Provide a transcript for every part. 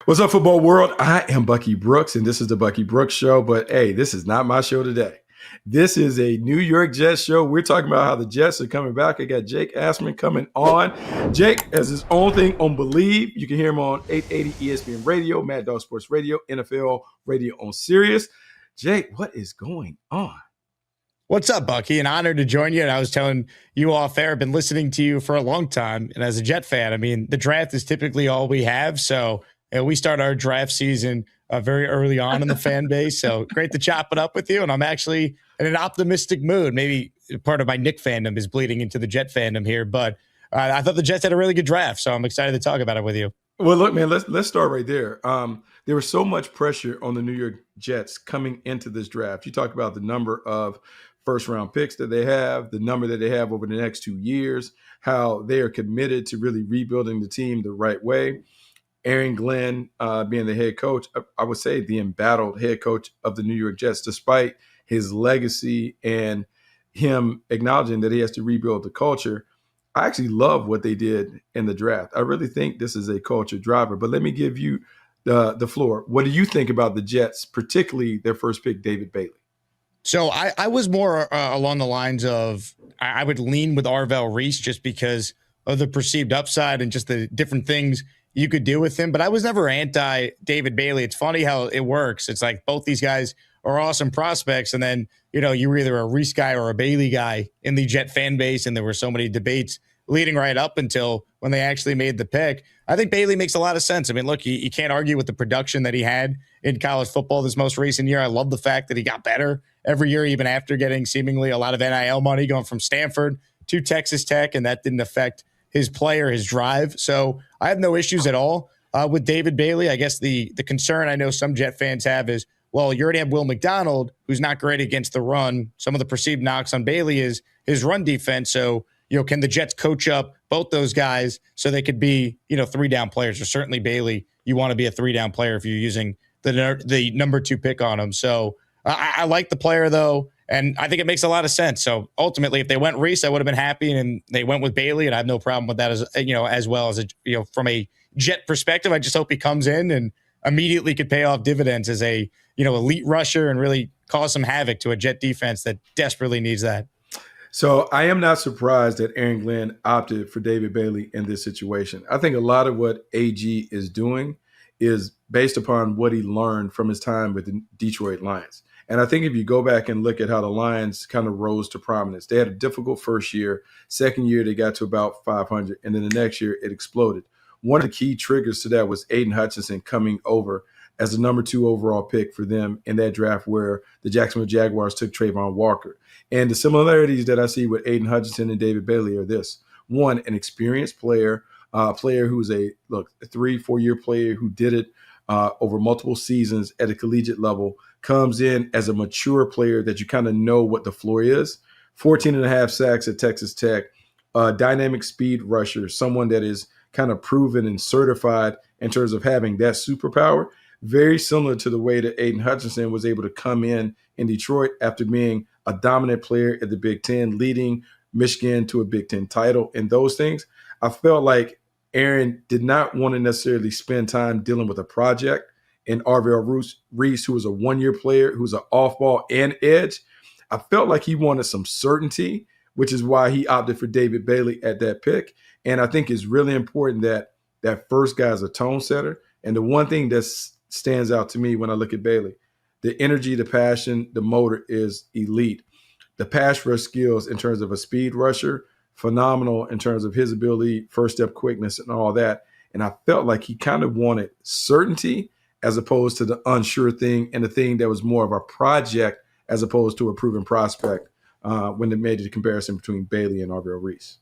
What's up, football world? I am Bucky Brooks, and this is the Bucky Brooks Show. But hey, this is not my show today. This is a New York Jets show. We're talking about how the Jets are coming back. I got Jake Asman coming on. Jake has his own thing on Believe. You can hear him on 880 ESPN Radio, Mad Dog Sports Radio, NFL Radio on Sirius. Jake, what is going on? What's up, Bucky? An honor to join you. And I was telling you off air, I've been listening to you for a long time. And as a Jet fan, I mean, the draft is typically all we have. So we start our draft season very early on in the fan base. So great to chop it up with you. And I'm actually in an optimistic mood. Maybe part of my Knicks fandom is bleeding into the Jet fandom here. But I thought the Jets had a really good draft. So I'm excited to talk about it with you. Well, look, man, let's start right there. There was so much pressure on the New York Jets coming into this draft. You talk about the number of first-round picks that they have, the number that they have over the next 2 years, how they are committed to really rebuilding the team the right way. Aaron Glenn being the head coach, I would say the embattled head coach of the New York Jets, despite his legacy and him acknowledging that he has to rebuild the culture. I actually love what they did in the draft. I really think this is a culture driver. But let me give you the floor. What do you think about the Jets, particularly their first pick, David Bailey? So I was more along the lines of I would lean with Arvell Reese just because of the perceived upside and just the different things you could do with him. But I was never anti David Bailey. It's funny how it works. It's like both these guys are awesome prospects. And then, you know, you were either a Reese guy or a Bailey guy in the Jet fan base. And there were so many debates leading right up until when they actually made the pick. I think Bailey makes a lot of sense. I mean, look, you can't argue with the production that he had in college football this most recent year. I love the fact that he got better every year, even after getting seemingly a lot of NIL money going from Stanford to Texas Tech, and that didn't affect his play or his drive. So I have no issues at all with David Bailey. I guess the concern I know some Jet fans have is, well, you already have Will McDonald, who's not great against the run. Some of the perceived knocks on Bailey is his run defense. So, you know, can the Jets coach up both those guys so they could be, you know, 3-down players? Or certainly Bailey, you want to be a 3-down player if you're using the number 2 pick on him. So I like the player, though, and I think it makes a lot of sense. So ultimately, if they went Reese, I would have been happy, and they went with Bailey, and I have no problem with that as well as from a Jet perspective. I just hope he comes in and immediately could pay off dividends as a elite rusher and really cause some havoc to a Jet defense that desperately needs that. So I am not surprised that Aaron Glenn opted for David Bailey in this situation. I think a lot of what AG is doing is based upon what he learned from his time with the Detroit Lions. And I think if you go back and look at how the Lions kind of rose to prominence, they had a difficult first year. Second year, they got to about 500. And then the next year, it exploded. One of the key triggers to that was Aiden Hutchinson coming over as the number 2 overall pick for them in that draft where the Jacksonville Jaguars took Trayvon Walker. And the similarities that I see with Aiden Hutchinson and David Bailey are this. One, an experienced player, player who's a 3-4 year player who did it over multiple seasons at a collegiate level, comes in as a mature player that you kind of know what the floor is. 14 and a half sacks at Texas Tech, dynamic speed rusher, someone that is kind of proven and certified in terms of having that superpower. Very similar to the way that Aiden Hutchinson was able to come in Detroit after being a dominant player at the Big Ten, leading Michigan to a Big Ten title and those things. I felt like Aaron did not want to necessarily spend time dealing with a project in Arvell Reese, who was a 1-year player, who's an off-ball and edge. I felt like he wanted some certainty, which is why he opted for David Bailey at that pick. And I think it's really important that that first guy is a tone setter. And the one thing that stands out to me when I look at Bailey, the energy, the passion, the motor is elite. The pass rush skills in terms of a speed rusher, phenomenal in terms of his ability, first step quickness and all that. And I felt like he kind of wanted certainty as opposed to the unsure thing and the thing that was more of a project as opposed to a proven prospect when they made the comparison between Bailey and Arvell Reese.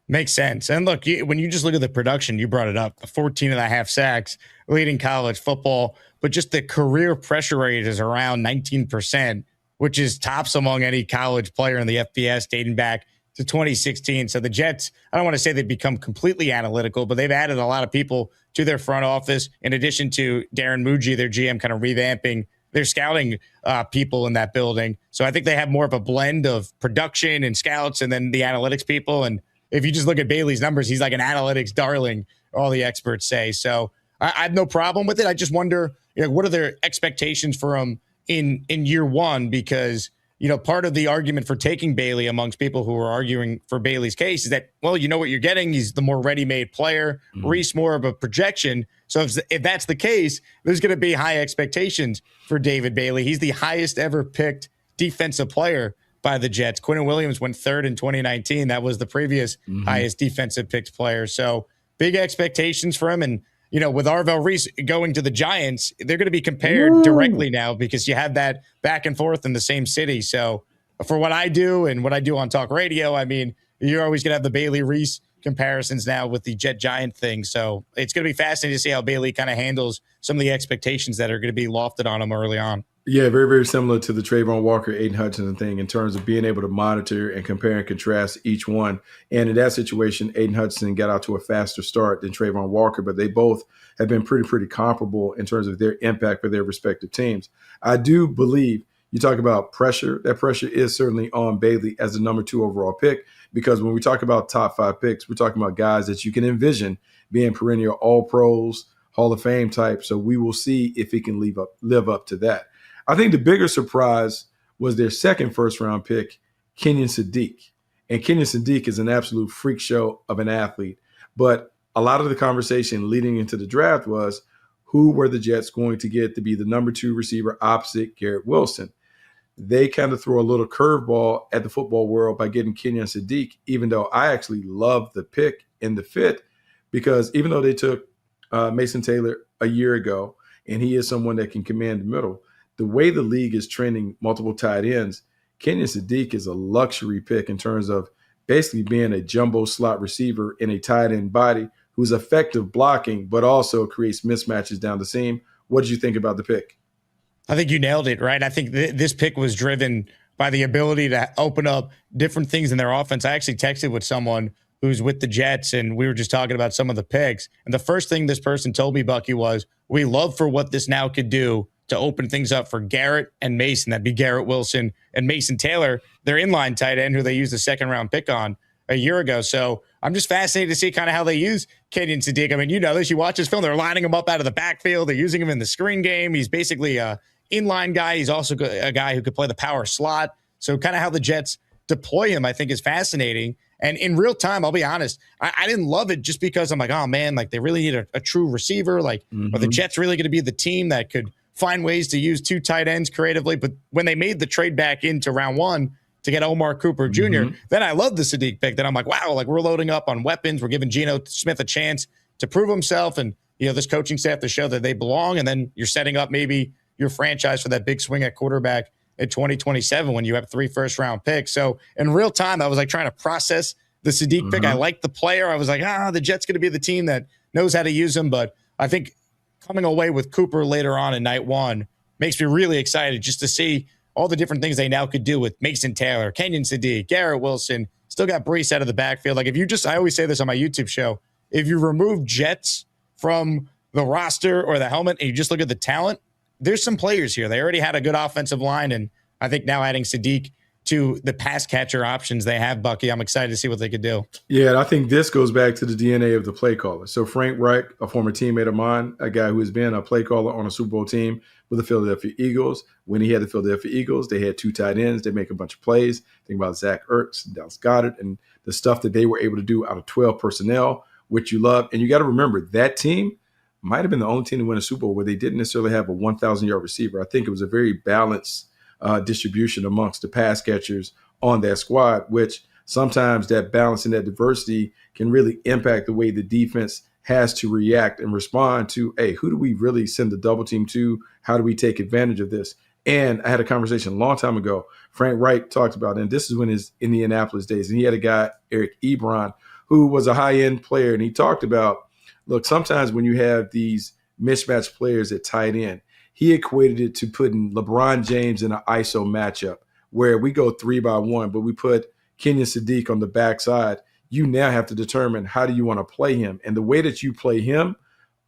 Makes sense. And look, when you just look at the production, you brought it up, 14 and a half sacks leading college football, but just the career pressure rate is around 19%, which is tops among any college player in the FBS dating back to 2016. So the Jets, I don't want to say they've become completely analytical, but they've added a lot of people to their front office, in addition to Darren Mougey, their GM, kind of revamping their scouting people in that building. So I think they have more of a blend of production and scouts and then the analytics people. And if you just look at Bailey's numbers, he's like an analytics darling, all the experts say. So I have no problem with it. I just wonder, what are their expectations for him in year one? Because, part of the argument for taking Bailey amongst people who are arguing for Bailey's case is that, well, you know what you're getting. He's the more ready-made player. Reese more of a projection. So if that's the case, there's going to be high expectations for David Bailey. He's the highest ever picked defensive player by the Jets. Quinnen Williams went third in 2019. That was the previous highest defensive picked player. So big expectations for him. And, with Arvell Reese going to the Giants, they're going to be compared directly now because you have that back and forth in the same city. So for what I do and what I do on talk radio, I mean, you're always going to have the Bailey Reese comparisons now with the Jet Giant thing. So it's going to be fascinating to see how Bailey kind of handles some of the expectations that are going to be lofted on him early on. Yeah, very, very similar to the Trayvon Walker, Aiden Hutchinson thing in terms of being able to monitor and compare and contrast each one. And in that situation, Aiden Hutchinson got out to a faster start than Trayvon Walker, but they both have been pretty comparable in terms of their impact for their respective teams. I do believe you talk about pressure. That pressure is certainly on Bailey as the number 2 overall pick, because when we talk about top 5 picks, we're talking about guys that you can envision being perennial All-Pros, Hall of Fame type. So we will see if he can live up to that. I think the bigger surprise was their second first-round pick, Kenyon Sadiq. And Kenyon Sadiq is an absolute freak show of an athlete. But a lot of the conversation leading into the draft was, who were the Jets going to get to be the number 2 receiver opposite Garrett Wilson? They kind of throw a little curveball at the football world by getting Kenyon Sadiq, even though I actually love the pick and the fit, because even though they took Mason Taylor a year ago, and he is someone that can command the middle, the way the league is trending multiple tight ends, Kenyon Sadiq is a luxury pick in terms of basically being a jumbo slot receiver in a tight end body who's effective blocking, but also creates mismatches down the seam. What did you think about the pick? I think you nailed it, right? I think this pick was driven by the ability to open up different things in their offense. I actually texted with someone who's with the Jets, and we were just talking about some of the picks. And the first thing this person told me, Bucky, was, we love for what this now could do to open things up for Garrett and Mason. That'd be Garrett Wilson and Mason Taylor, their inline tight end who they used the second-round pick on a year ago. So I'm just fascinated to see kind of how they use Kenyon Sadiq. I mean, you know this. You watch his film. They're lining him up out of the backfield. They're using him in the screen game. He's basically a inline guy. He's also a guy who could play the power slot. So kind of how the Jets deploy him, I think, is fascinating. And in real time, I'll be honest, I didn't love it just because I'm like, oh, man, like they really need a true receiver. Like, are the Jets really going to be the team that could find ways to use 2 tight ends creatively? But when they made the trade back into round 1 to get Omar Cooper Jr., then I love the Sadiq pick. Then I'm like, wow, like we're loading up on weapons. We're giving Geno Smith a chance to prove himself and, this coaching staff to show that they belong. And then you're setting up maybe your franchise for that big swing at quarterback in 2027 when you have 3 first-round picks. So in real time, I was like trying to process the Sadiq pick. I liked the player. I was like, the Jets going to be the team that knows how to use him. But I think coming away with Cooper later on in night 1 makes me really excited just to see all the different things they now could do with Mason Taylor, Kenyon Sadiq, Garrett Wilson, still got Breece out of the backfield. Like I always say this on my YouTube show, if you remove Jets from the roster or the helmet and you just look at the talent, there's some players here. They already had a good offensive line, and I think now adding Sadiq to the pass catcher options they have, Bucky, I'm excited to see what they could do. Yeah, and I think this goes back to the DNA of the play caller. So Frank Reich, a former teammate of mine, a guy who has been a play caller on a Super Bowl team with the Philadelphia Eagles. When he had the Philadelphia Eagles, they had 2 tight ends. They make a bunch of plays. Think about Zach Ertz, Dallas Goedert, and the stuff that they were able to do out of 12 personnel, which you love. And you got to remember, that team might have been the only team to win a Super Bowl where they didn't necessarily have a 1,000-yard receiver. I think it was a very balanced distribution amongst the pass catchers on that squad, which sometimes that balance and that diversity can really impact the way the defense has to react and respond to, hey, who do we really send the double team to? How do we take advantage of this? And I had a conversation a long time ago. Frank Wright talked about, and this is when his Indianapolis days, and he had a guy, Eric Ebron, who was a high-end player, and he talked about, look, sometimes when you have these mismatched players at tight end, he equated it to putting LeBron James in an ISO matchup where we go 3-by-1, but we put Kenyon Sadiq on the backside. You now have to determine how do you want to play him. And the way that you play him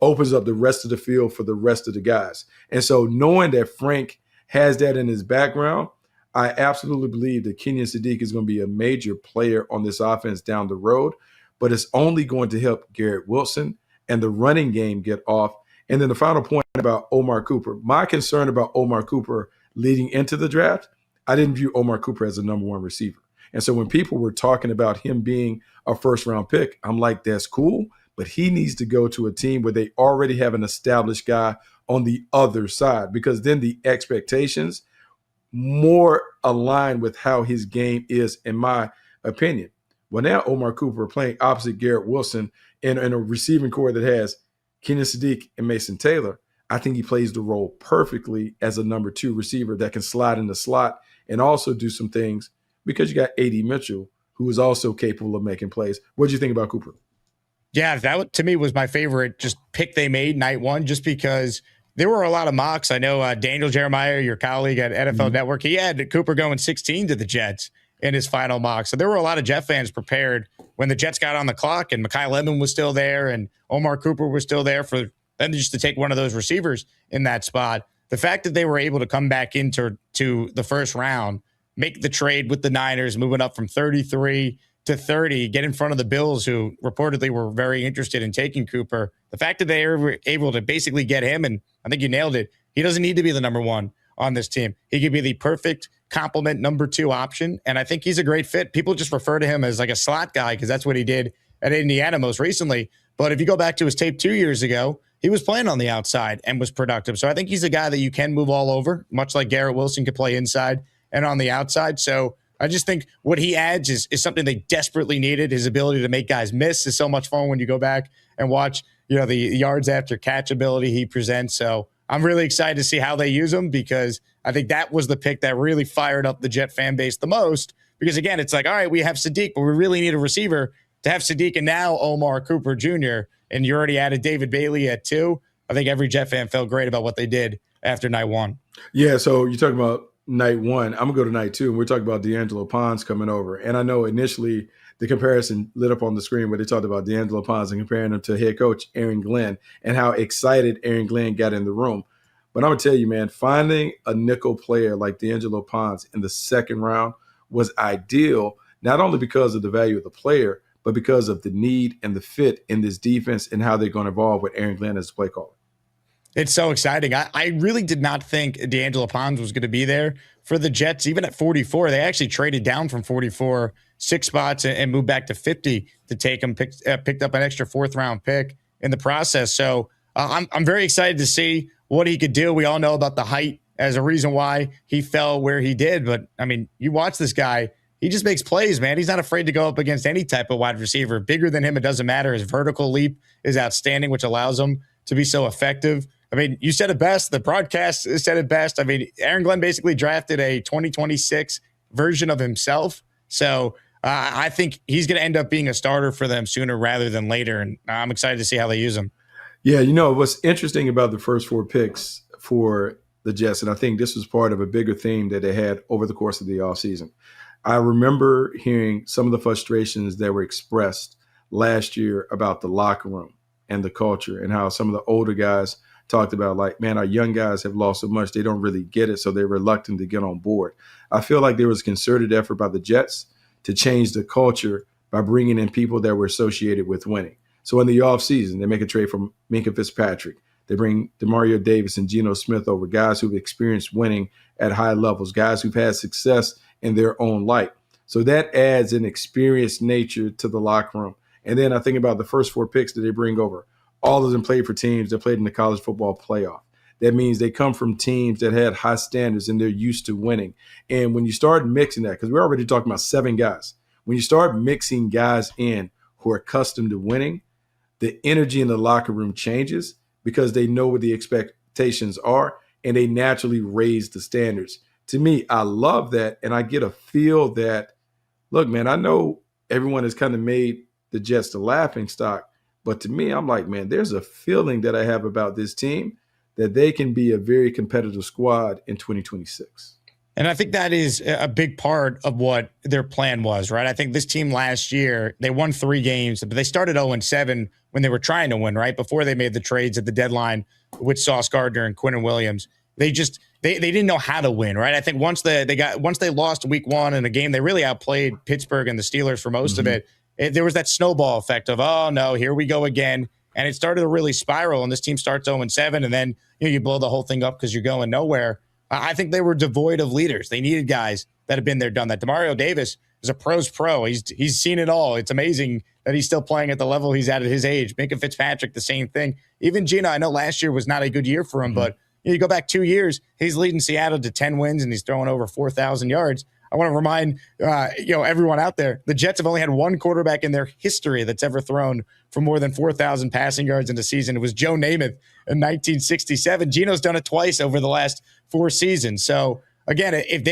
opens up the rest of the field for the rest of the guys. And so knowing that Frank has that in his background, I absolutely believe that Kenyon Sadiq is going to be a major player on this offense down the road, but it's only going to help Garrett Wilson and the running game get off And then the final point about Omar Cooper. My concern about Omar Cooper leading into the draft, I didn't view Omar Cooper as a number one receiver. And so when people were talking about him being a first round pick, I'm like, that's cool, but he needs to go to a team where they already have an established guy on the other side, because then the expectations more align with how his game is, in my opinion. Well, now Omar Cooper playing opposite Garrett Wilson in a receiving core that has Keenan Sadiq and Mason Taylor. I think he plays the role perfectly as a number two receiver that can slide in the slot and also do some things, because you got A.D. Mitchell, who is also capable of making plays. What do you think about Cooper? Yeah, that to me was my favorite just pick they made night one, just because there were a lot of mocks. I know Daniel Jeremiah, your colleague at NFL Network, he had Cooper going 16 to the Jets in his final mock. So there were a lot of Jet fans prepared when the Jets got on the clock and Mekhi Edmonds was still there and Omar Cooper was still there for them just to take one of those receivers in that spot. The fact that they were able to come back into the first round, make the trade with the Niners, moving up from 33 to 30, get in front of the Bills, who reportedly were very interested in taking Cooper. The fact that they were able to basically get him, and I think you nailed it, he doesn't need to be the number one on this team. He could be the perfect complement number two option, and I think he's a great fit. People just refer to him as like a slot guy because that's what he did at Indiana most recently. But if you go back to his tape 2 years ago, he was playing on the outside and was productive. So I think he's a guy that you can move all over, much like Garrett Wilson could play inside and on the outside. So I just think what he adds is something they desperately needed. His ability to make guys miss is so much fun when you go back and watch, the yards after catch ability he presents. So I'm really excited to see how they use him, because I think that was the pick that really fired up the Jet fan base the most. Because again, it's like, all right, we have Sadiq, but we really need a receiver to have Sadiq and now Omar Cooper Jr. And you already added David Bailey at 2. I think every Jet fan felt great about what they did after night 1. Yeah, so you're talking about night 1. I'm going to go to night 2, and we're talking about D'Angelo Pons coming over. And I know initially the comparison lit up on the screen where they talked about D'Angelo Pons and comparing him to head coach Aaron Glenn and how excited Aaron Glenn got in the room. But I'm going to tell you, man, finding a nickel player like D'Angelo Pons in the second round was ideal, not only because of the value of the player, but because of the need and the fit in this defense and how they're going to evolve with Aaron Glenn as a play caller. It's so exciting. I really did not think D'Angelo Pons was going to be there for the Jets. Even at 44, they actually traded down from 44 6 spots and moved back to 50 to take him. Picked up an extra 4th round pick in the process. So I'm very excited to see what he could do. We all know about the height as a reason why he fell where he did. But, I mean, you watch this guy. He just makes plays, man. He's not afraid to go up against any type of wide receiver. Bigger than him, it doesn't matter. His vertical leap is outstanding, which allows him to be so effective. I mean, you said it best. The broadcast said it best. I mean, Aaron Glenn basically drafted a 2026 version of himself. So I think he's going to end up being a starter for them sooner rather than later. And I'm excited to see how they use him. Yeah, what's interesting about the first 4 picks for the Jets, and I think this was part of a bigger theme that they had over the course of the offseason. I remember hearing some of the frustrations that were expressed last year about the locker room and the culture, and how some of the older guys talked about, like, man, our young guys have lost so much, they don't really get it, so they're reluctant to get on board. I feel like there was a concerted effort by the Jets to change the culture by bringing in people that were associated with winning. So in the offseason, they make a trade from Minkah Fitzpatrick. They bring Demario Davis and Geno Smith over, guys who've experienced winning at high levels, guys who've had success in their own light. So that adds an experienced nature to the locker room. And then I think about the first 4 picks that they bring over. All of them played for teams that played in the college football playoff. That means they come from teams that had high standards and they're used to winning. And when you start mixing that, because we're already talking about 7 guys, when you start mixing guys in who are accustomed to winning, the energy in the locker room changes because they know what the expectations are and they naturally raise the standards. To me, I love that. And I get a feel that, look, man, I know everyone has kind of made the Jets the laughing stock, but to me, I'm like, man, there's a feeling that I have about this team that they can be a very competitive squad in 2026. And I think that is a big part of what their plan was, right? I think this team last year, they won 3 games, but they started 0-7 when they were trying to win, right? Before they made the trades at the deadline with Sauce Gardner and Quinnen Williams. They didn't know how to win, right? I think once they lost week 1 in a game, they really outplayed Pittsburgh and the Steelers for most of it. There was that snowball effect of, oh no, here we go again. and it started to really spiral, and this team starts 0-7, and then you blow the whole thing up because you're going nowhere. I think they were devoid of leaders. They needed guys that have been there, done that. Demario Davis is a pro's pro. He's seen it all. It's amazing that he's still playing at the level he's at his age. Minka Fitzpatrick, the same thing. Even Gino, I know last year was not a good year for him, but you go back 2 years, he's leading Seattle to 10 wins, and he's throwing over 4,000 yards. I want to remind everyone out there, the Jets have only had one quarterback in their history that's ever thrown for more than 4,000 passing yards in a season. It was Joe Namath in 1967. Gino's done it twice over the last 4 seasons. So again, if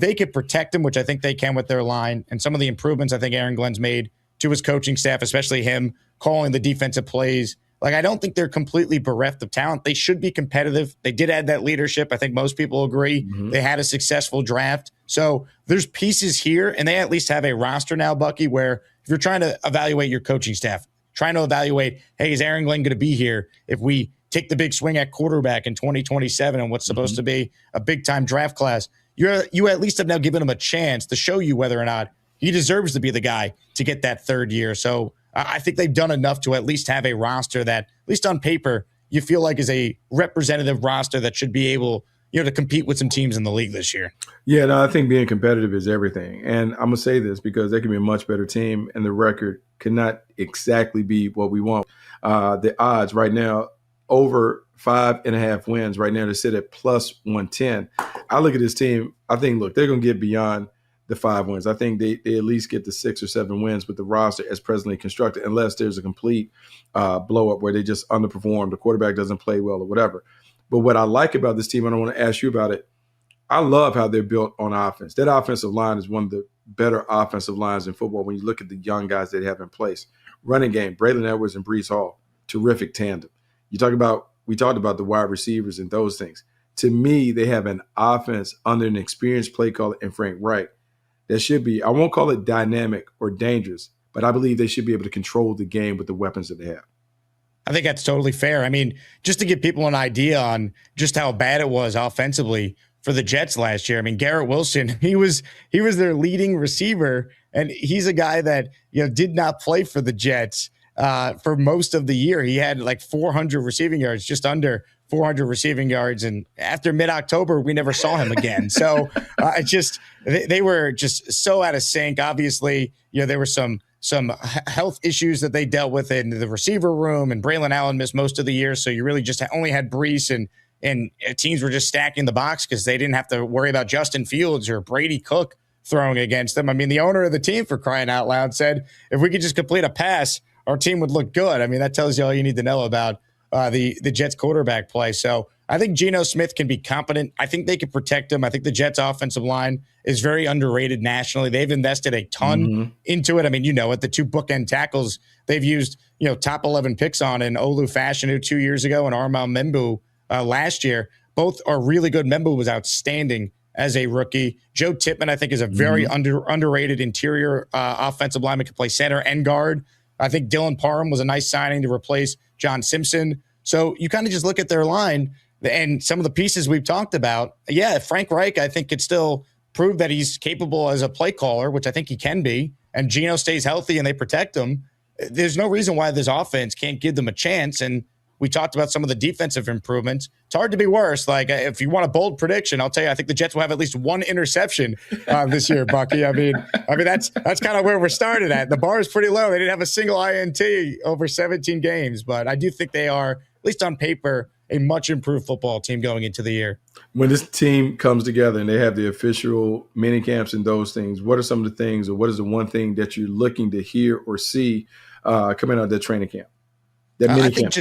they could protect him, which I think they can with their line, and some of the improvements I think Aaron Glenn's made to his coaching staff, especially him calling the defensive plays, I don't think they're completely bereft of talent. They should be competitive. They did add that leadership. I think most people agree. They had a successful draft. So there's pieces here, and they at least have a roster now, Bucky, where if you're trying to evaluate your coaching staff, trying to evaluate, hey, is Aaron Glenn going to be here if we take the big swing at quarterback in 2027 and what's supposed to be a big-time draft class, you at least have now given him a chance to show you whether or not he deserves to be the guy to get that third year. So I think they've done enough to at least have a roster that, at least on paper, you feel like is a representative roster that should be able, to compete with some teams in the league this year. Yeah, no, I think being competitive is everything. And I'm going to say this because they can be a much better team, and the record cannot exactly be what we want. The odds right now, over 5.5 wins right now, to sit at plus 110. I look at this team, I think, look, they're going to get beyond the 5 wins. I think they at least get the 6 or 7 wins with the roster as presently constructed, unless there's a complete blow up where they just underperform, the quarterback doesn't play well or whatever. But what I like about this team, and I want to ask you about it, I love how they're built on offense. That offensive line is one of the better offensive lines in football when you look at the young guys they have in place. Running game, Braylon Edwards and Breece Hall, terrific tandem. We talked about the wide receivers and those things. To me, they have an offense under an experienced play caller in Frank Reich that should be, I won't call it dynamic or dangerous, but I believe they should be able to control the game with the weapons that they have. I think that's totally fair. I mean, just to give people an idea on just how bad it was offensively for the Jets last year. I mean, Garrett Wilson, he was their leading receiver, and he's a guy that did not play for the Jets for most of the year. He had like 400 receiving yards, just under 400 receiving yards, and after mid-October, we never saw him again. So they were just so out of sync. Obviously, there were some health issues that they dealt with in the receiver room, and Braylon Allen missed most of the year. So you really just only had Breece, and teams were just stacking the box because they didn't have to worry about Justin Fields or Brady Cook throwing against them. I mean, the owner of the team, for crying out loud, said if we could just complete a pass, our team would look good. I mean, that tells you all you need to know about the Jets quarterback play. So I think Geno Smith can be competent. I think they can protect him. I think the Jets offensive line is very underrated nationally. They've invested a ton into it. I mean, the 2 bookend tackles they've used, top 11 picks on in Olu Fashanu 2 years ago and Armand Membu last year. Both are really good. Membu was outstanding as a rookie. Joe Tippmann, I think, is a very underrated interior offensive lineman, can play center and guard. I think Dylan Parham was a nice signing to replace John Simpson. So you kind of just look at their line and some of the pieces we've talked about. Yeah, Frank Reich, I think, could still prove that he's capable as a play caller, which I think he can be, and Geno stays healthy and they protect him. There's no reason why this offense can't give them a chance. And we talked about some of the defensive improvements. It's hard to be worse. Like, if you want a bold prediction, I'll tell you, I think the Jets will have at least 1 interception this year, Bucky. I mean, that's kind of where we're started at. The bar is pretty low. They didn't have a single INT over 17 games, but I do think they are, at least on paper, a much improved football team going into the year. When this team comes together and they have the official mini camps and those things, what are some of the things, or what is the one thing that you're looking to hear or see coming out of that training camp? That mini camp.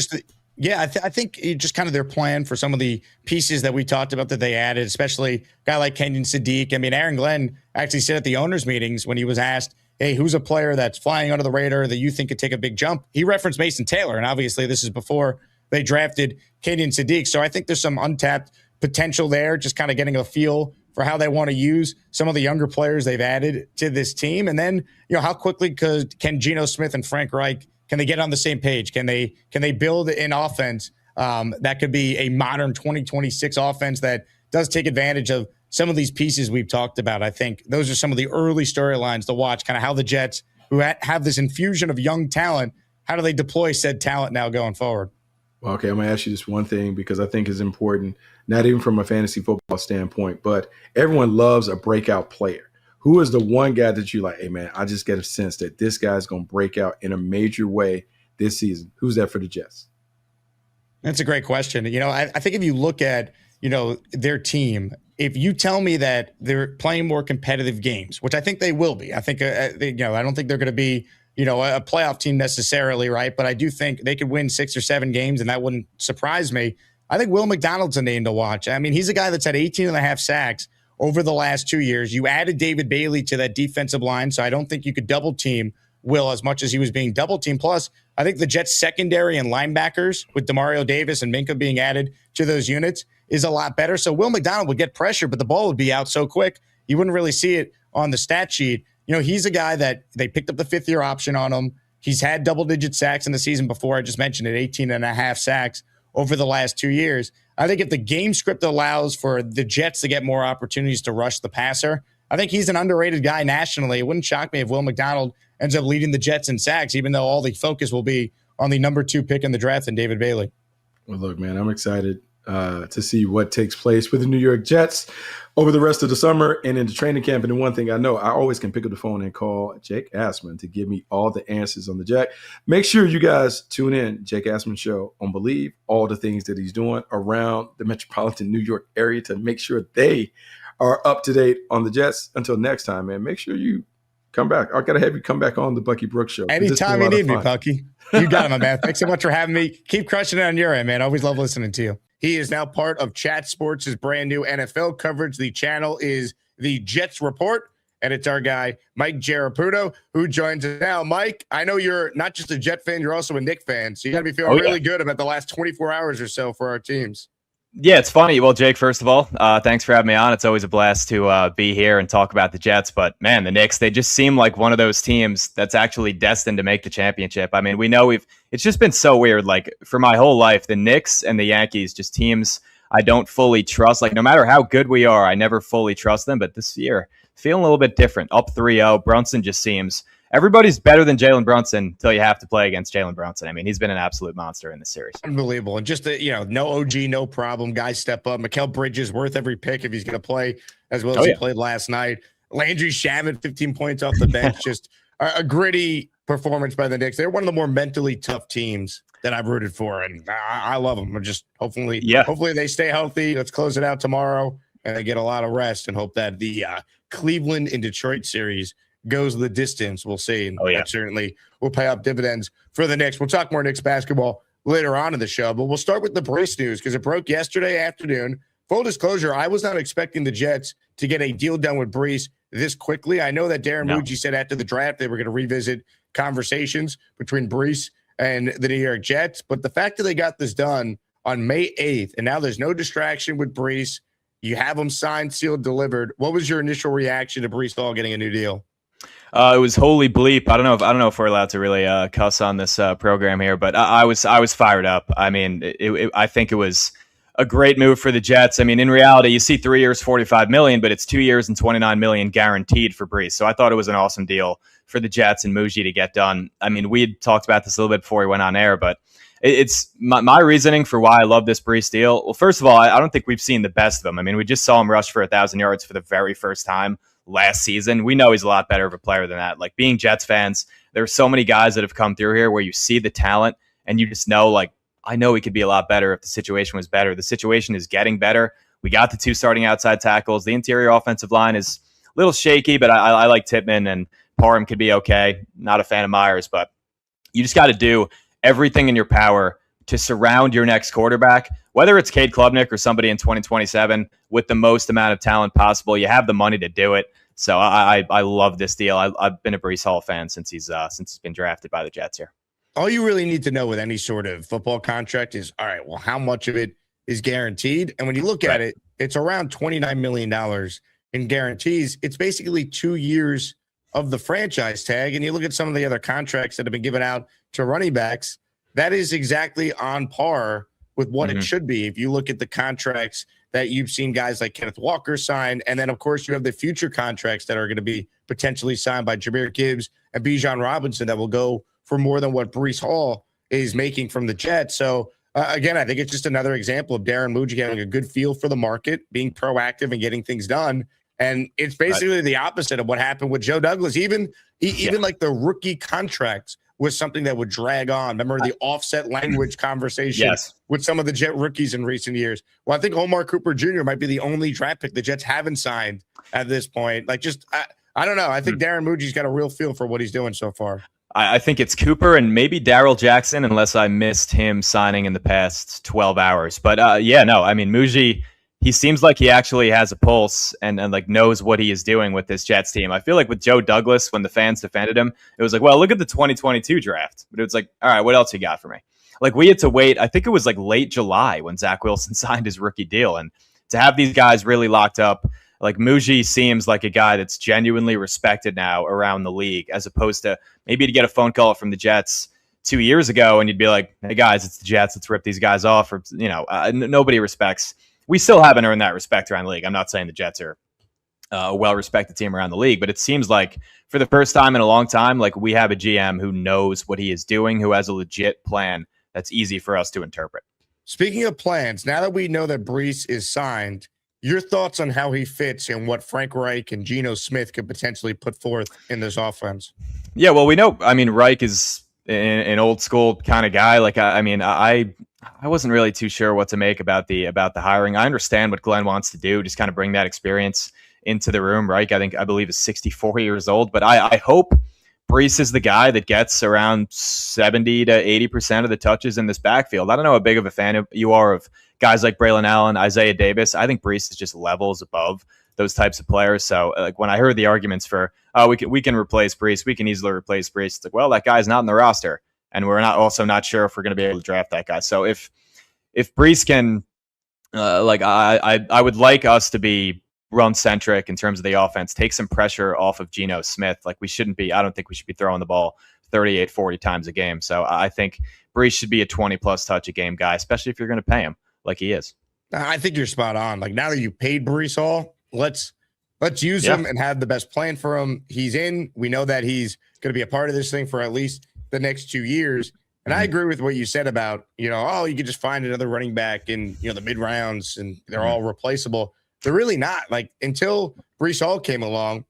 I think just kind of their plan for some of the pieces that we talked about that they added, especially a guy like Kenyon Sadiq. I mean, Aaron Glenn actually said at the owners' meetings when he was asked, hey, who's a player that's flying under the radar that you think could take a big jump? He referenced Mason Taylor, and obviously this is before they drafted Kenyon Sadiq. So I think there's some untapped potential there, just kind of getting a feel for how they want to use some of the younger players they've added to this team. And then, how quickly can Geno Smith and Frank Reich, can they get on the same page? Can they build an offense that could be a modern 2026 offense that does take advantage of some of these pieces we've talked about? I think those are some of the early storylines to watch, kind of how the Jets, who have this infusion of young talent, how do they deploy said talent now going forward? Well, okay, I'm going to ask you this one thing because I think it's important, not even from a fantasy football standpoint, but everyone loves a breakout player. Who is the one guy that you like, hey, man, I just get a sense that this guy's going to break out in a major way this season? Who's that for the Jets? That's a great question. I think if you look at, their team, if you tell me that they're playing more competitive games, which I think they will be, I think, I don't think they're going to be, a playoff team necessarily, right? But I do think they could win 6 or 7 games, and that wouldn't surprise me. I think Will McDonald's a name to watch. I mean, he's a guy that's had 18 and a half sacks over the last 2 years. You added David Bailey to that defensive line, so I don't think you could double team Will as much as he was being double teamed. Plus, I think the Jets secondary and linebackers with Demario Davis and Minka being added to those units is a lot better. So Will McDonald would get pressure, but the ball would be out so quick, you wouldn't really see it on the stat sheet. He's a guy that they picked up the 5th-year option on him. He's had double-digit sacks in the season before. I just mentioned it, 18 and a half sacks over the last 2 years. I think if the game script allows for the Jets to get more opportunities to rush the passer, I think he's an underrated guy nationally. It wouldn't shock me if Will McDonald ends up leading the Jets in sacks, even though all the focus will be on the number 2 pick in the draft and David Bailey. Well, look, man, I'm excited to see what takes place with the New York Jets over the rest of the summer and into training camp. And the one thing I know, I always can pick up the phone and call Jake Asman to give me all the answers on the Jack. Make sure you guys tune in, Jake Asman Show on Believe, all the things that he's doing around the metropolitan New York area to make sure they are up to date on the Jets. Until next time, man, make sure you come back. I got to have you come back on the Bucky Brooks Show. Anytime you need me, Bucky. You got it, my man. Thanks so much for having me. Keep crushing it on your end, man. Always love listening to you. He is now part of Chat Sports' brand new NFL coverage. The channel is the Jets Report, and it's our guy, Mike Giarraputo, who joins us now. Mike, I know you're not just a Jet fan, you're also a Knicks fan, so you got to be feeling really good about the last 24 hours or so for our teams. Yeah, it's funny. Well, Jake, first of all, thanks for having me on. It's always a blast to be here and talk about the Jets. But, man, the Knicks, they just seem like one of those teams that's actually destined to make the championship. I mean, we know it's just been so weird. Like, for my whole life, the Knicks and the Yankees, just teams I don't fully trust. Like, no matter how good we are, I never fully trust them. But this year, feeling a little bit different. Up 3-0, Brunson just seems... Everybody's better than Jalen Brunson until you have to play against Jalen Brunson. I mean, he's been an absolute monster in this series. Unbelievable. And just, no OG, no problem. Guys step up. Mikal Bridges worth every pick if he's going to play as well as he played last night. Landry Shamet, 15 points off the bench. Just a gritty performance by the Knicks. They're one of the more mentally tough teams that I've rooted for, and I love them. I'm just hopefully they stay healthy. Let's close it out tomorrow, and they get a lot of rest and hope that the Cleveland and Detroit series goes the distance. We'll see. And that certainly will pay off dividends for the Knicks. We'll talk more Knicks basketball later on in the show, but we'll start with the Breece news because it broke yesterday afternoon. Full disclosure, I was not expecting the Jets to get a deal done with Breece this quickly. I know that Darren Mougey said after the draft they were going to revisit conversations between Breece and the New York Jets, but the fact that they got this done on May 8th, and now there's no distraction with Breece, you have him signed, sealed, delivered. What was your initial reaction to Breece Hall getting a new deal? It was holy bleep. I don't know if we're allowed to really cuss on this program here, but I was fired up. I mean, I think it was a great move for the Jets. I mean, in reality, you see 3 years, $45 million, but it's 2 years and $29 million guaranteed for Breece. So I thought it was an awesome deal for the Jets and Mougey to get done. I mean, we had talked about this a little bit before we went on air, but it's my reasoning for why I love this Breece deal. Well, first of all, I don't think we've seen the best of him. I mean, we just saw him rush for 1,000 yards for the very first time last season. We know he's a lot better of a player than that. Like, being Jets fans, there are so many guys that have come through here where you see the talent and you just know, like, I know he could be a lot better if the situation was better. The situation is getting better. We got the 2 starting outside tackles. The interior offensive line is a little shaky, but I like Tippmann, and Parham could be okay. Not a fan of Myers, but you just got to do everything in your power to surround your next quarterback, whether it's Cade Klubnik or somebody in 2027 with the most amount of talent possible. You have the money to do it. So I love this deal. I've been a Breece Hall fan since he's been drafted by the Jets here. All you really need to know with any sort of football contract is, all right, well, how much of it is guaranteed? And when you look at it, it's around $29 million in guarantees. It's basically 2 years of the franchise tag. And you look at some of the other contracts that have been given out to running backs, that is exactly on par with what it should be. If you look at the contracts that you've seen guys like Kenneth Walker sign, and then, of course, you have the future contracts that are going to be potentially signed by Jahmyr Gibbs and Bijan Robinson that will go for more than what Breece Hall is making from the Jets. So again, I think it's just another example of Darren Mougey having a good feel for the market, being proactive and getting things done. And it's basically the opposite of what happened with Joe Douglas. Even like the rookie contracts was something that would drag on. Remember the offset language conversation with some of the Jet rookies in recent years? Well, I think Omar Cooper Jr. might be the only draft pick the Jets haven't signed at this point. Like, just I don't know. I think Darren Mougey's got a real feel for what he's doing so far. I think it's Cooper and maybe Darrell Jackson, unless I missed him signing in the past 12 hours. But Mougey, he seems like he actually has a pulse and like knows what he is doing with this Jets team. I feel like with Joe Douglas, when the fans defended him, it was like, well, look at the 2022 draft. But it was like, all right, what else you got for me? Like, we had to wait. I think it was like late July when Zach Wilson signed his rookie deal. And to have these guys really locked up, like Mougey seems like a guy that's genuinely respected now around the league, as opposed to maybe to get a phone call from the Jets 2 years ago and you'd be like, hey guys, it's the Jets, let's rip these guys off. Or, nobody respects. We still haven't earned that respect around the league. I'm not saying the Jets are a well-respected team around the league, but it seems like for the first time in a long time, like we have a GM who knows what he is doing, who has a legit plan that's easy for us to interpret. Speaking of plans, now that we know that Breece is signed, your thoughts on how he fits and what Frank Reich and Geno Smith could potentially put forth in this offense? Yeah, well, we know. I mean, Reich is an old school kind of guy. Like, I wasn't really too sure what to make about the hiring. I understand what Glenn wants to do, just kind of bring that experience into the room. Reich, I believe, is 64 years old, but I hope Breece is the guy that gets around 70 to 80% of the touches in this backfield. I don't know how big of a fan you are of guys like Braylon Allen, Isaiah Davis. I think Breece is just levels above those types of players. So like when I heard the arguments for, we can replace Breece, we can easily replace Breece, it's like, well, that guy's not in the roster. And we're not sure if we're going to be able to draft that guy. So if Breece can, I would like us to be run centric in terms of the offense, take some pressure off of Geno Smith. Like I don't think we should be throwing the ball 38, 40 times a game. So I think Breece should be a 20 plus touch a game guy, especially if you're going to pay him like he is. I think you're spot on. Like, now that you paid Breece Hall, let's use him and have the best plan for him. He's in. We know that he's going to be a part of this thing for at least the next 2 years. And I agree with what you said about, you could just find another running back in, the mid rounds and they're all replaceable. They're really not. Like, until Breece Hall came along,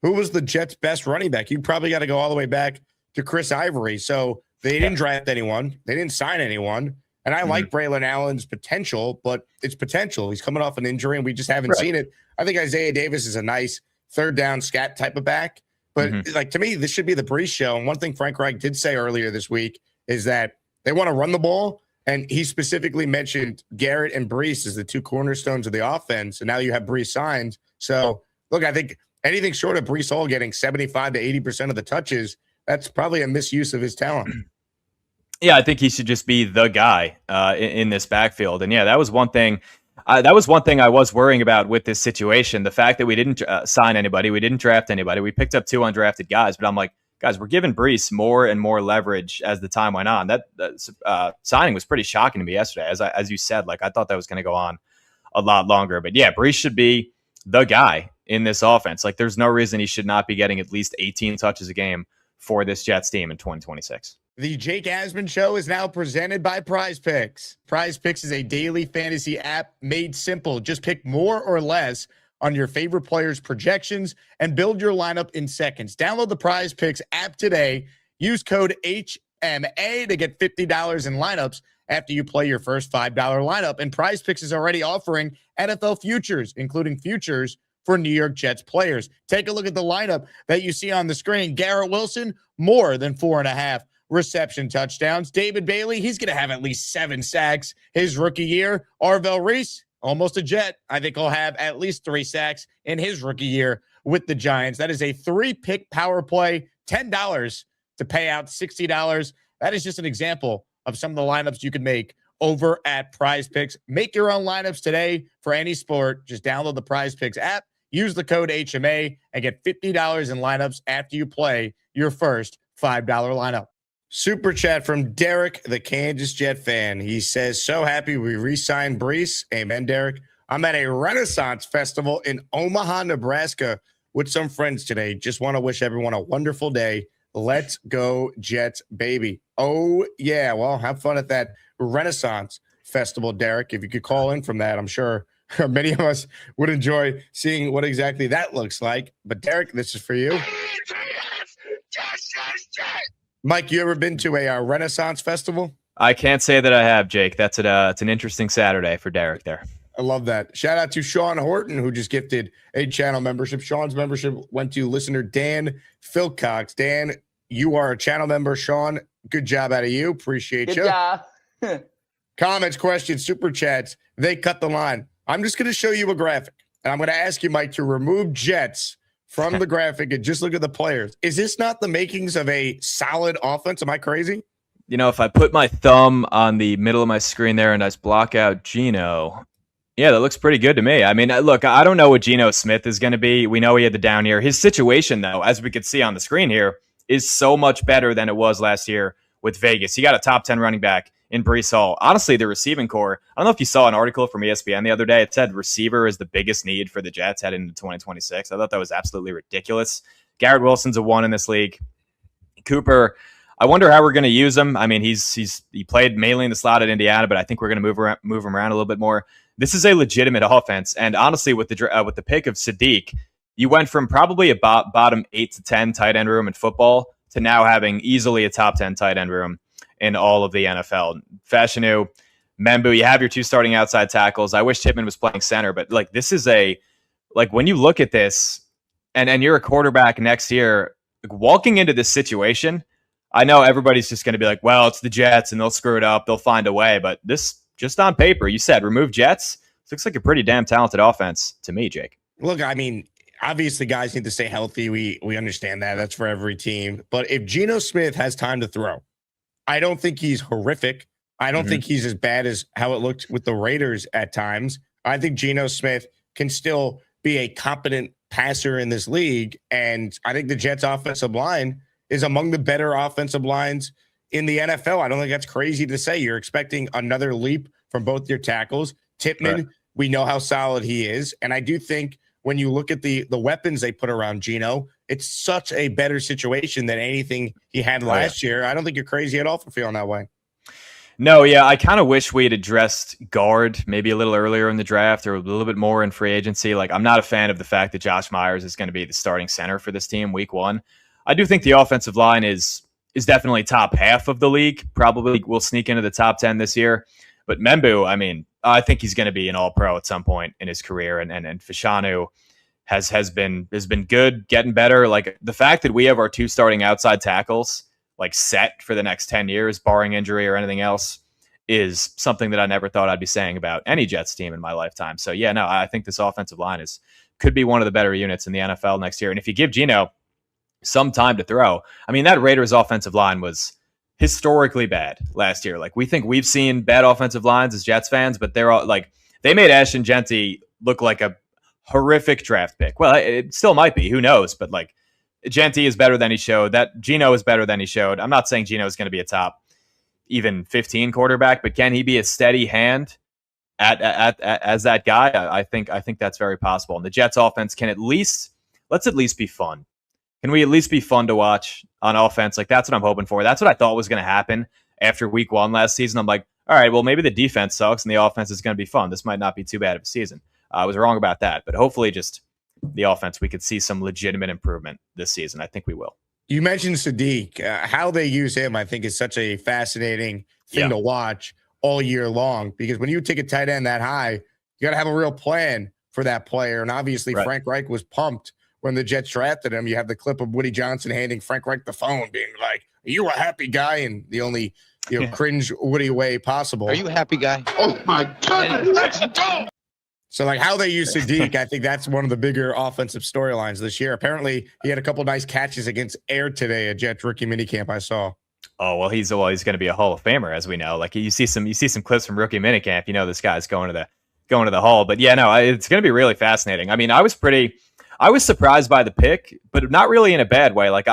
who was the Jets' best running back? You probably got to go all the way back to Chris Ivory. So they didn't draft anyone. They didn't sign anyone. And I like Braylon Allen's potential, but it's potential. He's coming off an injury, and we just haven't seen it. I think Isaiah Davis is a nice third down scat type of back. But, to me, this should be the Breece show. And one thing Frank Reich did say earlier this week is that they want to run the ball. And he specifically mentioned Garrett and Breece as the two cornerstones of the offense. And now you have Breece signed. So, look, I think anything short of Breece Hall getting 75 to 80% of the touches, that's probably a misuse of his talent. Yeah, I think he should just be the guy in this backfield. And yeah, that was one thing. I was worrying about with this situation. The fact that we didn't sign anybody, we didn't draft anybody. We picked up two undrafted guys, but I'm like, guys, we're giving Breece more and more leverage as the time went on. That signing was pretty shocking to me yesterday. As you said, like I thought that was going to go on a lot longer. But yeah, Breece should be the guy in this offense. Like there's no reason he should not be getting at least 18 touches a game for this Jets team in 2026. The Jake Asman Show is now presented by PrizePicks. PrizePicks is a daily fantasy app made simple. Just pick more or less on your favorite players' projections and build your lineup in seconds. Download the PrizePicks app today. Use code HMA to get $50 in lineups after you play your first $5 lineup. And PrizePicks is already offering NFL futures, including futures for New York Jets players. Take a look at the lineup that you see on the screen. Garrett Wilson, more than 4.5 reception touchdowns. David Bailey, he's going to have at least 7 sacks his rookie year. Arvell Reese, almost a Jet. I think he'll have at least 3 sacks in his rookie year with the Giants. That is a 3-pick power play, $10 to pay out $60. That is just an example of some of the lineups you can make over at PrizePicks. Make your own lineups today for any sport. Just download the PrizePicks app, use the code HMA, and get $50 in lineups after you play your first $5 lineup. Super chat from Derek, the Kansas Jet fan. He says, so happy we re-signed Breece. Amen, Derek. I'm at a Renaissance festival in Omaha, Nebraska with some friends today. Just want to wish everyone a wonderful day. Let's go Jets, baby. Oh, yeah. Well, have fun at that Renaissance Festival, Derek. If you could call in from that, I'm sure many of us would enjoy seeing what exactly that looks like. But, Derek, this is for you. Mike, you ever been to a Renaissance Festival? I can't say that I have, Jake. It's an interesting Saturday for Derek there. I love that. Shout out to Sean Horton, who just gifted a channel membership. Sean's membership went to listener Dan Philcox. Dan, you are a channel member. Sean, good job out of you. Appreciate you. Good job. Comments, questions, super chats. They cut the line. I'm just going to show you a graphic, and I'm going to ask you, Mike, to remove Jets from the graphic and just look at the players. Is this not the makings of a solid offense? Am I crazy? You know, if I put my thumb on the middle of my screen there and I just block out Geno, yeah, that looks pretty good to me. I mean, look, I don't know what Geno Smith is going to be. We know he had the down year. His situation, though, as we could see on the screen here, is so much better than it was last year with Vegas. He got a top 10 running back in Breece Hall. Honestly, the receiving core, I don't know if you saw an article from ESPN the other day. It said receiver is the biggest need for the Jets heading into 2026. I thought that was absolutely ridiculous. Garrett Wilson's a one in this league. Cooper, I wonder how we're going to use him. I mean, he played mainly in the slot at Indiana, but I think we're going to move him around a little bit more. This is a legitimate offense, and honestly, with the pick of Sadiq, you went from probably a bottom 8 to 10 tight end room in football to now having easily a top 10 tight end room in all of the NFL. Fashanu, Membu, you have your two starting outside tackles. I wish Tippmann was playing center, but like this is when you look at this, and you're a quarterback next year, like, walking into this situation. I know everybody's just going to be like, well, it's the Jets and they'll screw it up. They'll find a way. But this, just on paper, you said remove Jets. This looks like a pretty damn talented offense to me, Jake. Look, I mean, obviously guys need to stay healthy. We understand that. That's for every team. But if Geno Smith has time to throw, I don't think he's horrific. I don't think he's as bad as how it looked with the Raiders at times. I think Geno Smith can still be a competent passer in this league. And I think the Jets offensive line is among the better offensive lines in the NFL. I don't think that's crazy to say. You're expecting another leap from both your tackles. Tippmann, right. We know how solid he is. And I do think when you look at the weapons they put around Geno, it's such a better situation than anything he had last year. I don't think you're crazy at all for feeling that way. No, yeah, I kind of wish we had addressed guard maybe a little earlier in the draft or a little bit more in free agency. Like, I'm not a fan of the fact that Josh Myers is going to be the starting center for this team week one. I do think the offensive line is definitely top half of the league. Probably will sneak into the top 10 this year. But Membu, I mean, I think he's going to be an all-pro at some point in his career. And Fashanu has been good, getting better. Like, the fact that we have our two starting outside tackles like set for the next 10 years, barring injury or anything else, is something that I never thought I'd be saying about any Jets team in my lifetime. So yeah, no, I think this offensive line could be one of the better units in the NFL next year. And if you give Geno some time to throw, I mean, that Raiders offensive line was historically bad last year. Like, we think we've seen bad offensive lines as Jets fans, but they're all like, they made Ashton Genty look like a horrific draft pick. Well, it still might be, who knows? But like, Genty is better than he showed. That Geno is better than he showed. I'm not saying Geno is going to be a top even 15 quarterback, but can he be a steady hand as that guy? I think that's very possible. And the Jets offense let's at least be fun. Can we at least be fun to watch on offense? Like, that's what I'm hoping for. That's what I thought was going to happen after week one last season. I'm like, all right, well, maybe the defense sucks and the offense is going to be fun. This might not be too bad of a season. I was wrong about that, but hopefully just the offense, we could see some legitimate improvement this season. I think we will. You mentioned Sadiq. How they use him, I think, is such a fascinating thing to watch all year long, because when you take a tight end that high, you got to have a real plan for that player. And obviously, right. Frank Reich was pumped when the Jets drafted him. You have the clip of Woody Johnson handing Frank Reich the phone, being like, "Are you a happy guy?" And the only cringe Woody way possible. Are you a happy guy? Oh my goodness, let's go. So, like, how they use Sadiq, I think that's one of the bigger offensive storylines this year. Apparently, he had a couple of nice catches against Air today at Jets rookie minicamp. I saw. Oh well, he's going to be a Hall of Famer, as we know. Like, you see some clips from rookie minicamp. You know, this guy's going to the Hall. But yeah, no, it's going to be really fascinating. I mean, I was surprised by the pick, but not really in a bad way. Like,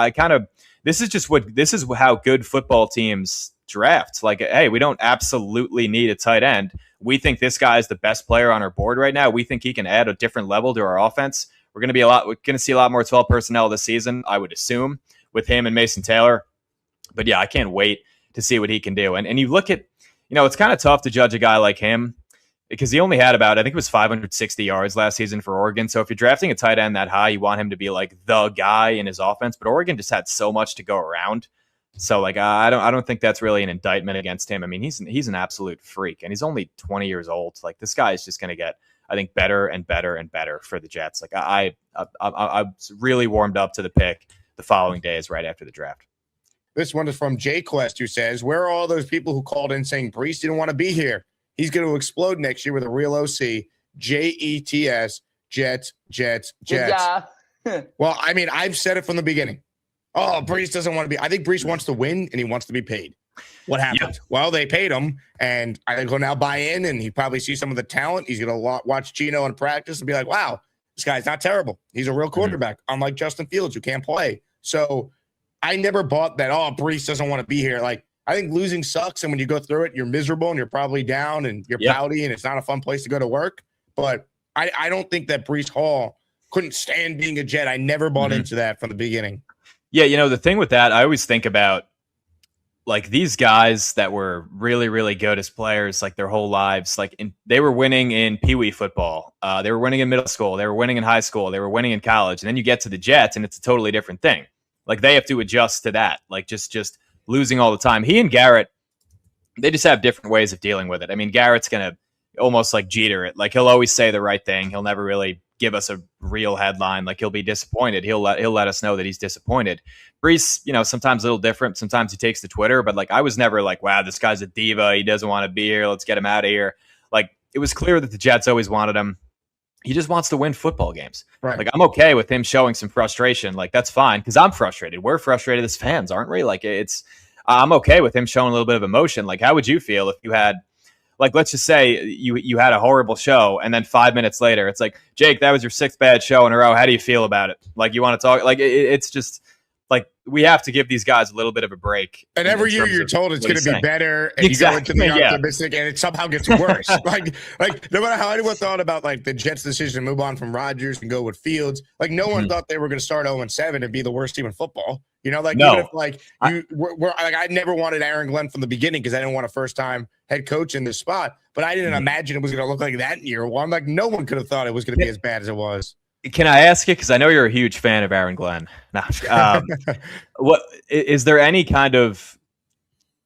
this is how good football teams draft. Like, hey, we don't absolutely need a tight end. We think this guy is the best player on our board right now. We think he can add a different level to our offense. We're going to see a lot more 12 personnel this season, I would assume. with him and Mason Taylor. But yeah, I can't wait to see what he can do. And you look at, it's kind of tough to judge a guy like him because he only had about, I think it was 560 yards last season for Oregon. So if you're drafting a tight end that high, you want him to be like the guy in his offense. But Oregon just had so much to go around. So like I don't think that's really an indictment against him. I mean, he's an absolute freak, and he's only 20 years old. Like this guy is just going to get, I think, better and better and better for the Jets. Like I really warmed up to the pick the following days right after the draft. This one is from Jay Quest, who says, "Where are all those people who called in saying Breece didn't want to be here? He's going to explode next year with a real OC. JETS, Jets, Jets, Jets." Well, I mean, I've said it from the beginning. Oh, Breece doesn't want to be. I think Breece wants to win and he wants to be paid. What happened? Yep. Well, they paid him, and I think he'll now buy in, and he probably see some of the talent. He's going to watch Gino in practice and be like, wow, this guy's not terrible. He's a real quarterback, unlike Justin Fields, who can't play. So I never bought that, oh, Breece doesn't want to be here. Like, I think losing sucks, and when you go through it, you're miserable, and you're probably down, and you're pouty, and it's not a fun place to go to work. But I don't think that Breece Hall couldn't stand being a Jet. I never bought into that from the beginning. Yeah, the thing with that, I always think about, like, these guys that were really, really good as players, like, their whole lives. Like, they were winning in Pee Wee football. They were winning in middle school. They were winning in high school. They were winning in college. And then you get to the Jets, and it's a totally different thing. Like, they have to adjust to that. Like, just losing all the time. He and Garrett, they just have different ways of dealing with it. I mean, Garrett's going to almost like Jeter it. Like, he'll always say the right thing. He'll never really give us a real headline. Like, he'll be disappointed. He'll let us know that he's disappointed. Breece, sometimes a little different. Sometimes he takes to Twitter, but like, I was never like, wow, this guy's a diva. He doesn't want to be here. Let's get him out of here. Like, it was clear that the Jets always wanted him. He just wants to win football games. Right. Like, I'm okay with him showing some frustration. Like, that's fine, because I'm frustrated. We're frustrated as fans, aren't we? Like, I'm okay with him showing a little bit of emotion. Like, how would you feel if you had, like, let's just say you had a horrible show, and then 5 minutes later, it's like, Jake, that was your 6th bad show in a row. How do you feel about it? Like, you want to talk? Like, it's just like, we have to give these guys a little bit of a break. And every year you're told it's going to be better, and exactly. You go into the optimistic, and it somehow gets worse. like no matter how anyone thought about like the Jets' decision to move on from Rodgers and go with Fields, like no one thought they were going to start 0-7 and be the worst team in football. Like, no. Even if like I never wanted Aaron Glenn from the beginning because I didn't want a first-time head coach in this spot, but I didn't imagine it was going to look like that in year one. Like, no one could have thought it was going to be as bad as it was. Can I ask you, because I know you're a huge fan of Aaron Glenn. What is there any kind of,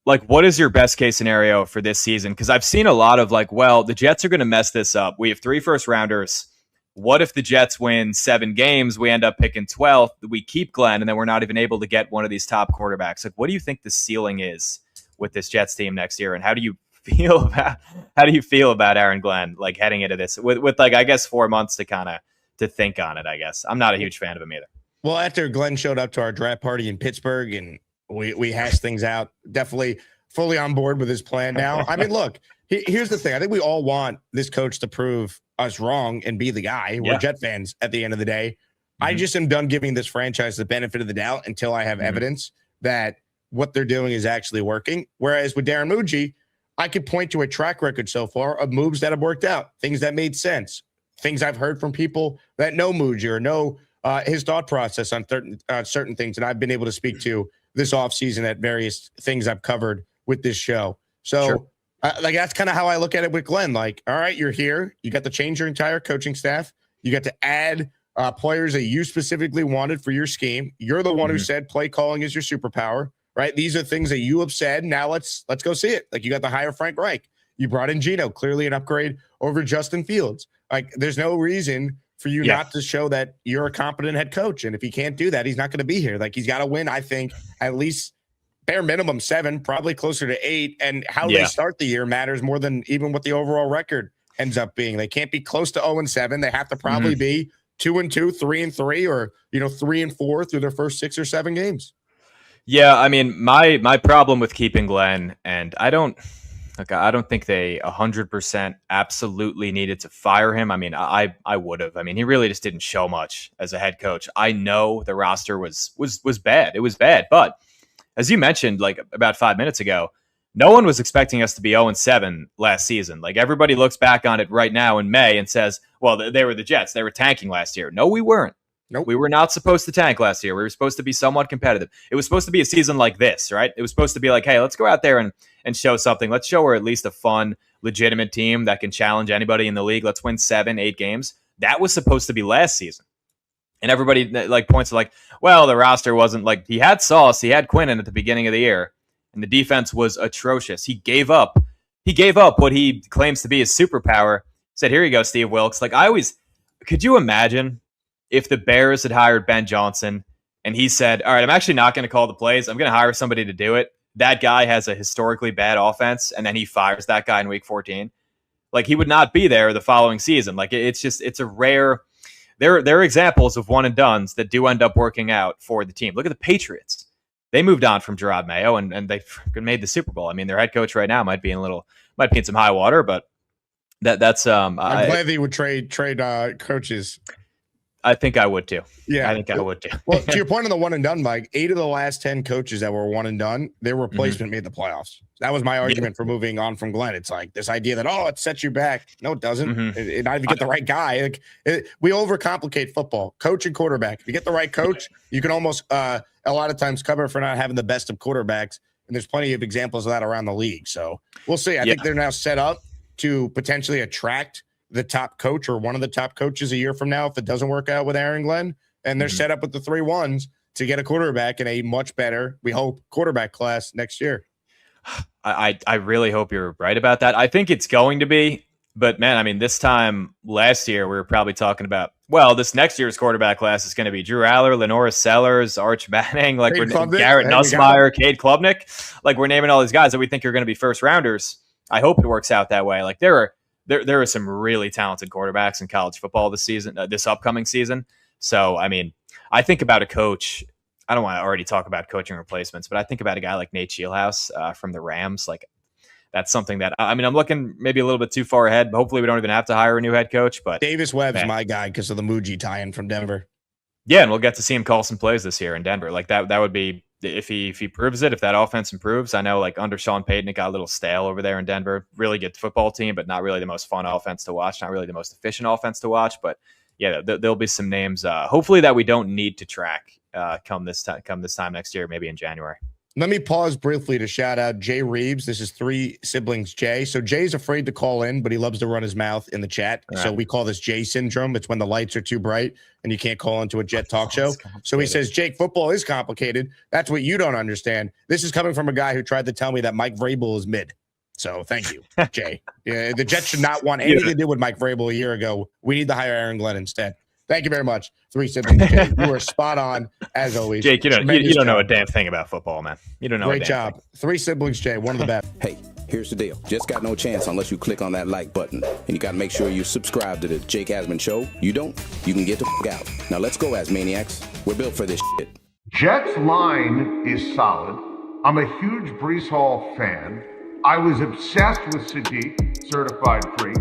like, what is your best case scenario for this season? Because I've seen a lot of like, well, the Jets are going to mess this up. We have 3 first-rounders. What if the Jets win 7 games? We end up picking 12th. We keep Glenn, and then we're not even able to get one of these top quarterbacks. Like, what do you think the ceiling is with this Jets team next year? And how do you feel about Aaron Glenn, like, heading into this with like, I guess 4 months to think on it? I guess I'm not a huge fan of him either. Well, after Glenn showed up to our draft party in Pittsburgh and we hashed things out, definitely fully on board with his plan now. I mean, look, here's the thing. I think we all want this coach to prove us wrong and be the guy. We're Jet fans at the end of the day. I just am done giving this franchise the benefit of the doubt until I have evidence that what they're doing is actually working. Whereas with Darren Mougey, I could point to a track record so far of moves that have worked out, things that made sense, things I've heard from people that know Mougey or know his thought process on certain things that I've been able to speak to this offseason at various things I've covered with this show. So like, that's kind of how I look at it with Glenn. Like, all right, you're here. You got to change your entire coaching staff. You got to add players that you specifically wanted for your scheme. You're the one who said play calling is your superpower, right? These are things that you have said. Now let's go see it. Like, you got to hire Frank Reich. You brought in Gino, clearly an upgrade over Justin Fields. Like, there's no reason for you not to show that you're a competent head coach. And if he can't do that, he's not going to be here. Like, he's got to win, I think, at least bare minimum 7, probably closer to 8. And how they start the year matters more than even what the overall record ends up being. They can't be close to 0-7. They have to probably be 2-2, 3-3, or 3-4 through their first 6 or 7 games. Yeah, I mean, my problem with keeping Glenn, and I don't think they 100% absolutely needed to fire him. I mean, I would have. I mean, he really just didn't show much as a head coach. I know the roster was bad. It was bad, but as you mentioned, like about 5 minutes ago, no one was expecting us to be 0-7 last season. Like, everybody looks back on it right now in May and says, well, they were the Jets. They were tanking last year. No, we weren't. Nope. We were not supposed to tank last year. We were supposed to be somewhat competitive. It was supposed to be a season like this, right? It was supposed to be like, hey, let's go out there and show something. Let's show we're at least a fun, legitimate team that can challenge anybody in the league. Let's win 7-8 games. That was supposed to be last season. And everybody like points to like, well, the roster wasn't like, he had Sauce, he had Quinnen at the beginning of the year, and the defense was atrocious. He gave up what he claims to be his superpower. Said, here you go, Steve Wilkes. Like could you imagine if the Bears had hired Ben Johnson and he said, all right, I'm actually not going to call the plays. I'm going to hire somebody to do it. That guy has a historically bad offense, and then he fires that guy in week 14. Like, he would not be there the following season. Like, it's a rare. There are examples of one and dones that do end up working out for the team. Look at the Patriots. They moved on from Gerard Mayo and they made the Super Bowl. I mean, their head coach right now might be in some high water, but that's I'm glad they would trade coaches. I think I would too. Yeah, I think I would too. Well, to your point on the one and done, Mike, 8 of the last 10 coaches that were one and done, their replacement made the playoffs. That was my argument for moving on from Glenn. It's like this idea that, it sets you back. No, it doesn't. It not even get the right guy. We overcomplicate football. Coach and quarterback. If you get the right coach, you can almost a lot of times cover for not having the best of quarterbacks. And there's plenty of examples of that around the league. So we'll see. I think they're now set up to potentially attract the top coach or one of the top coaches a year from now if it doesn't work out with Aaron Glenn. And they're set up with the 3-1s to get a quarterback in a much better, we hope, quarterback class next year. I really hope you're right about that. I think it's going to be, but man, I mean, this time last year, we were probably talking about, well, this next year's quarterback class is going to be Drew Aller, Lenora Sellers, Arch Manning, like Garrett Nussmeier, Cade Klubnik. Like, we're naming all these guys that we think are going to be first rounders. I hope it works out that way. Like, there are some really talented quarterbacks in college football this upcoming season. So, I mean, I think about a coach. I don't want to already talk about coaching replacements, but I think about a guy like Nate Scheelhaus from the Rams. Like, that's something that, I mean, I'm looking maybe a little bit too far ahead. But hopefully we don't even have to hire a new head coach. But Davis Webb's my guy because of the Mougey tie-in from Denver. Yeah, and we'll get to see him call some plays this year in Denver. Like, that would be, if he proves it, if that offense improves. I know, like, under Sean Payton, it got a little stale over there in Denver. Really good football team, but not really the most fun offense to watch. Not really the most efficient offense to watch. But yeah, there'll be some names, hopefully, that we don't need to track come this time next year, maybe in January. Let me pause briefly to shout out Jay Reeves. This is 3 siblings Jay. So Jay's afraid to call in, but he loves to run his mouth in the chat. Right. So we call this Jay syndrome. It's when the lights are too bright and you can't call into a Jet talk show. So he says, Jake, football is complicated. That's what you don't understand. This is coming from a guy who tried to tell me that Mike Vrabel is mid. So thank you, Jay. Yeah, the Jets should not want anything to do with Mike Vrabel a year ago. We need to hire Aaron Glenn instead. Thank you very much. 3 siblings, Jay. You are spot on, as always. Jake, you don't know a damn thing about football, man. You don't know. Great job. 3 siblings, Jay. One of the best. Hey, here's the deal. Just got no chance unless you click on that like button. And you got to make sure you subscribe to the Jake Asman Show. You don't, you can get the f*** out. Now let's go, Asmaniacs. We're built for this shit. Jets line is solid. I'm a huge Breece Hall fan. I was obsessed with Sadiq, certified free,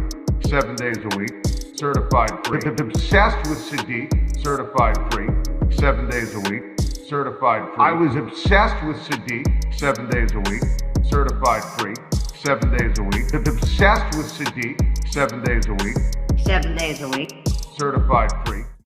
7 days a week. Certified free. Obsessed with Sadiq, certified free, 7 days a week. Certified free. I was obsessed with Sadiq, 7 days a week. Certified free, 7 days a week. Obsessed with Sadiq, 7 days a week. 7 days a week. Certified free.